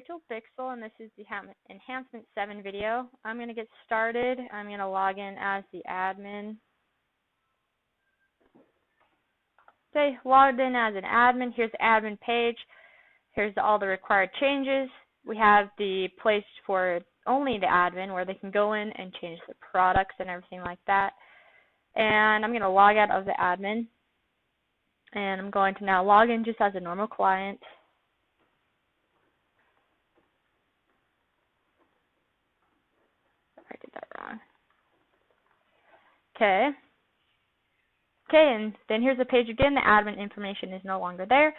Rachel Bixel, and this is the Enhancement 7 video. I'm going to get started. I'm going to log in as the admin. Okay, logged in as an admin. Here's the admin page. Here's all the required changes. We have the place for only the admin where they can go in and change the products and everything like that. And I'm going to log out of the admin. And I'm going to now log in just as a normal client. I did that wrong. Okay. Okay, and then here's the page again. The admin information is no longer there.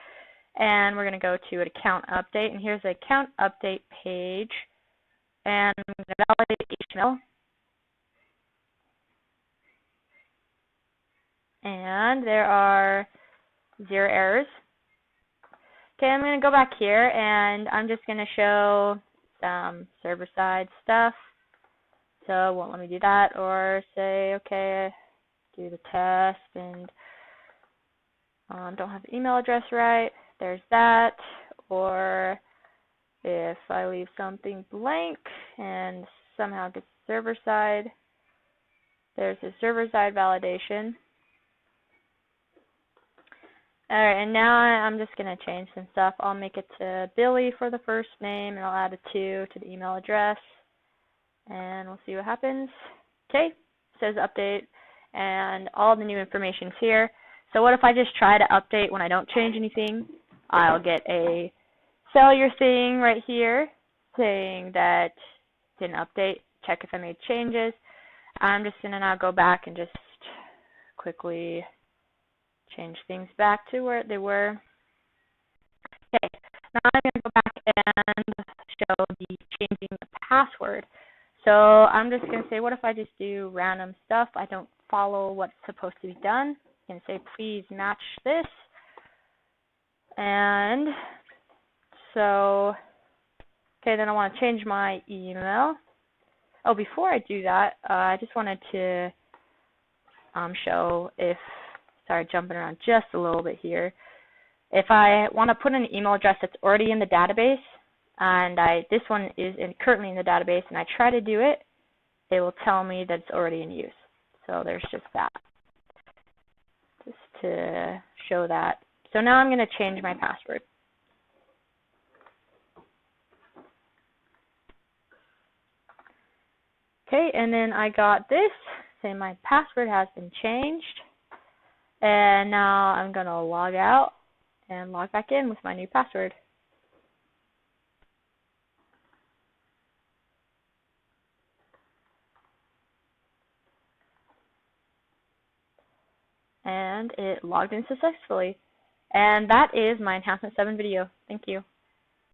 And we're going to go to an account update. And here's the account update page. And I'm going to validate HTML. And there are 0 errors. Okay, I'm going to go back here, and I'm just going to show some server-side stuff. So it won't let me do that, or say, okay, do the test, and don't have the email address right. There's that. Or if I leave something blank and somehow gets server-side, there's a server-side validation. Alright, and now I'm just going to change some stuff. I'll make it to Billy for the first name, and I'll add a 2 to the email address. And we'll see what happens. Okay, it says update, and all the new information's here. So what if I just try to update when I don't change anything? I'll get a failure thing right here saying that didn't update. Check if I made changes. I'm just going to now go back and just quickly change things back to where they were. Okay, now I'm going to go back and show the changing the password. So I'm just going to say, what if I just do random stuff? I don't follow what's supposed to be done. I'm going to say, please match this. And so, okay, then I want to change my email. Oh, before I do that, I just wanted to show if, sorry, jumping around just a little bit here. If I want to put in an email address that's already in the database, and this one is currently in the database, and I try to do it, it will tell me that it's already in use. So there's just that, just to show that. So now I'm going to change my password. Okay, and then I got this, saying my password has been changed. And now I'm going to log out and log back in with my new password. And it logged in successfully. And that is my Enhancement 7 video. Thank you.